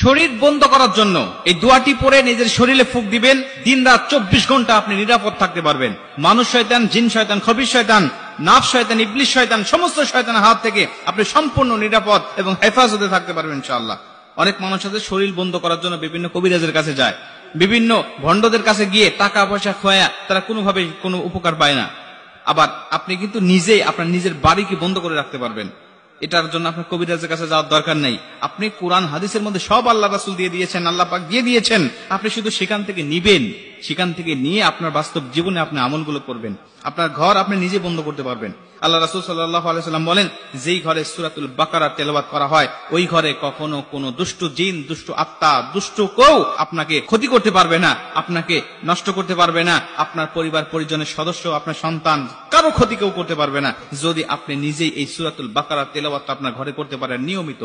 শরীর বন্ধ করার জন্য এই দোয়াটি পড়ে নিজের শরীরে ফুঁক দিবেন। দিন রাত 24 ঘন্টা আপনি নিরাপদ থাকতে পারবেন। মানুষ শয়তান, জিন শয়তান, খবিশ শয়তান, নাফস শয়তান, ইবলিস শয়তান, সমস্ত শয়তানের হাত থেকে আপনি সম্পূর্ণ নিরাপদ এবং হেফাজতে থাকতে পারবেন ইনশাআল্লাহ। অনেক মানুষ আছে শরীর বন্ধ করার জন্য বিভিন্ন কবিরাজের কাছে যায়, বিভিন্ন ভণ্ডদের কাছে গিয়ে টাকা পয়সা খোয়া তারা কোনোভাবে কোনো উপকার পায় না। আবার আপনি কিন্তু নিজেই আপনার নিজের বাড়িকে বন্ধ করে রাখতে পারবেন। এটার জন্য আপনার কবিরাজের কাছে যাওয়ার দরকার নেই। আপনি কোরআন হাদিসের মধ্যে সব আল্লাহ রাসূল দিয়ে দিয়েছেন, আল্লাহ পাক দিয়ে দিয়েছেন। আপনি শুধু সেখান থেকে নিবেন, সেখান থেকে নিয়ে আপনার বাস্তব জীবনে আপনি আমলগুলো করবেন। আপনার ঘর আপনি নিজে বন্ধ করতে পারবেন। আল্লাহ রাসূল সাল্লাল্লাহু আলাইহি ওয়াসাল্লাম বলেন, যেই ঘরে সূরাতুল বাকারা তেলাওয়াত করা হয় ওই ঘরে কখনো কোনো দুষ্ট জিন, দুষ্ট আত্মা, দুষ্ট কেউ আপনাকে ক্ষতি করতে পারবে না, আপনাকে নষ্ট করতে পারবে না। আপনার পরিবার পরিজনের সদস্য, আপনার সন্তান, কারো ক্ষতি কেউ করতে পারবে না, যদি আপনি নিজেই এই সূরাতুল বাকারা তেলাওয়াতটা আপনার ঘরে করতে পারেন নিয়মিত।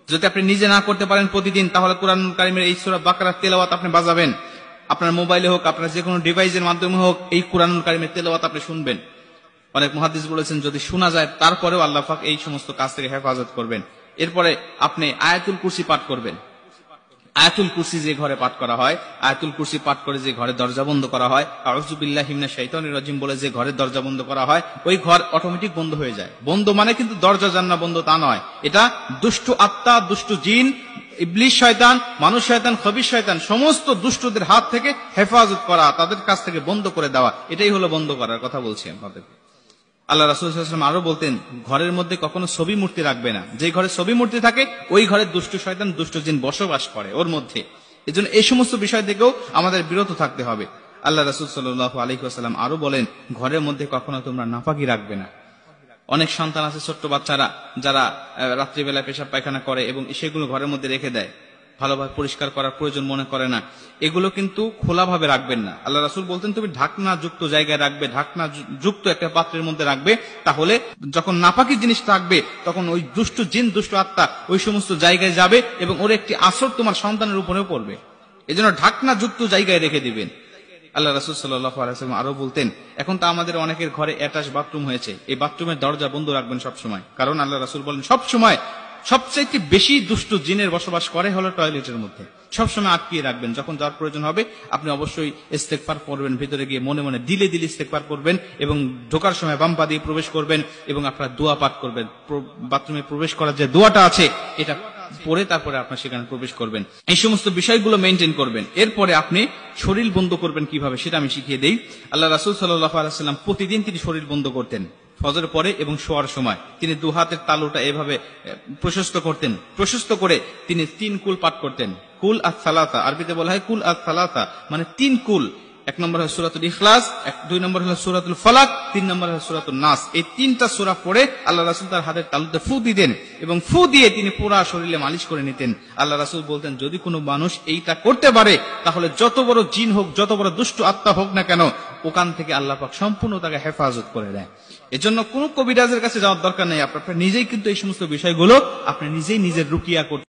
যদি আপনি নিজে না করতে পারেন প্রতিদিন, তাহলে কোরআনুল কারীমের এই সূরা বাকারা তেলাওয়াত আপনি বাজাবেন। আপনার মোবাইলে হোক, আপনার যে কোনো ডিভাইসের মাধ্যমে হোক, এই কোরআনুল কারীমের তেলাওয়াত আপনি শুনবেন। অনেক মুহাদ্দিস বলেছেন যদি শোনা যায় তারপরেও আল্লাহ পাক এই সমস্ত কাজ থেকে হেফাজত করবেন। এরপরে আপনি আয়াতুল কুরসি পাঠ করবেন। আয়াতুল কুরসি যে ঘরে পাঠ করা হয়, আয়াতুল কুরসি পাঠ করে যে ঘরে দরজা বন্ধ করা হয়, আউযু বিল্লাহি মিনাশ শাইতানির রাজিম বলে যে ঘরে দরজা বন্ধ করা হয়, ওই ঘর অটোমেটিক বন্ধ হয়ে যায়। বন্ধ মানে কিন্তু দরজা জান্না বন্ধ তা নয়, এটা দুষ্ট আত্মা, দুষ্ট জিন, ইবলিস শয়তান, মানুষ শয়তান, খবিশ শয়তান, সমস্ত দুষ্টদের হাত থেকে হেফাজত করা, তাদের কাছ থেকে বন্ধ করে দেওয়া, এটাই হলো বন্ধ করার কথা বলছি আপনাদেরকে। আল্লাহ রাসূল সাল্লাল্লাহু আলাইহি ওয়াসাল্লাম আরো বলতেন, ঘরের মধ্যে কখনো ছবি মূর্তি রাখবে না। যে ঘরে ছবি মূর্তি থাকে ওই ঘরে দুষ্ট শয়তান, দুষ্ট জিন বসবাস করে ওর মধ্যে। এজন্য এই সমস্ত বিষয় থেকেও আমাদের বিরত থাকতে হবে। আল্লাহ রাসূল সাল্লাল্লাহু আলাইহি ওয়াসাল্লাম আরো বলেন, ঘরের মধ্যে কখনো তোমরা নাপাকি রাখবে না। অনেক সন্তান আছে, ছোট্ট বাচ্চারা, যারা রাত্রিবেলা পেশাব পায়খানা করে এবং সেগুলো ঘরের মধ্যে রেখে দেয়, ভালোভাবে পরিষ্কার করার প্রয়োজন মনে করে না। এগুলো কিন্তু খোলাভাবে রাখবেন না। আল্লাহ রাসূল বলতেন তুমি ঢাকনা যুক্ত জায়গায় রাখবে, ঢাকনা যুক্ত একটা পাত্রের মধ্যে রাখবে। তাহলে যখন নাপাকি জিনিস থাকবে তখন ওই দুষ্ট জিন, দুষ্ট আত্মা ওই সমস্ত জায়গায় যাবে এবং ওর একটি আসর তোমার সন্তানের উপরেও পড়বে। এজন্য ঢাকনা যুক্ত জায়গায় রেখে দিবেন। আল্লাহ রাসূল সাল্লাল্লাহু আলাইহি ওয়াসাল্লাম আরো বলতেন, এখন তো আমাদের অনেকের ঘরে অ্যাটাচ বাথরুম হয়েছে, এই বাথরুমের দরজা বন্ধ রাখবেন সবসময়। কারণ আল্লাহ রাসূল বলেন সবসময় সবচেয়ে বেশি দুষ্ট জিনের বসবাস করে হলো টয়লেটের মধ্যে। সবসময় আটকিয়ে রাখবেন। যখন যাওয়ার প্রয়োজন হবে আপনি অবশ্যই ইস্তেগফার করবেন, ভিতরে গিয়ে মনে মনে দিলে দিলে ইস্তেগফার করবেন এবং ঢোকার সময় বাম পা দিয়ে প্রবেশ করবেন এবং আপনার দোয়া পাঠ করবেন। বাথরুমে প্রবেশ করার যে দোয়াটা আছে এটা পরে তারপরে আপনার সেখানে প্রবেশ করবেন। এই সমস্ত বিষয়গুলো মেনটেন করবেন। এরপরে আপনি শরীর বন্ধ করবেন কিভাবে সেটা আমি শিখিয়ে দেই। আল্লাহ রাসূল সাল্লাল্লাহু আলাইহি ওয়াসাল্লাম প্রতিদিন তিনি শরীর বন্ধ করতেন। ফজর পরে এবং শোয়ার সময় তিনি দু হাতের তালুটা এভাবে প্রশস্ত করতেন। প্রশস্ত করে তিনি 3 কুল পাঠ করতেন। কুল আস-সালাসা, আরবিতে বলা হয় কুল আস-সালাসা, মানে 3 কুল। 1 নম্বর হলো সূরাতুল ইখলাস, 2 নম্বর হলো সূরাতুল ফালাক, 3 নম্বর হলো সূরাতুন নাস। এই 3টা সূরা পড়ে আল্লাহ রাসূল তার হাতের তালুতে ফু দিতেন এবং ফু দিয়ে তিনি পুরো শরীরে মালিশ করে নিতেন। আল্লাহ রাসূল বলতেন যদি কোনো মানুষ এইটা করতে পারে তাহলে যত বড় জিন হোক, যত বড় দুষ্ট আত্মা হোক না কেন, ওখান থেকে আল্লাহ পাক সম্পূর্ণ তাকে হেফাজত করে দেয়। এজন্য কোনো কবিরাজের কাছে যাওয়ার দরকার নেই। আপনার নিজেই কিন্তু এই সমস্ত বিষয়গুলো আপনি নিজেই নিজের রুকিয়া করতে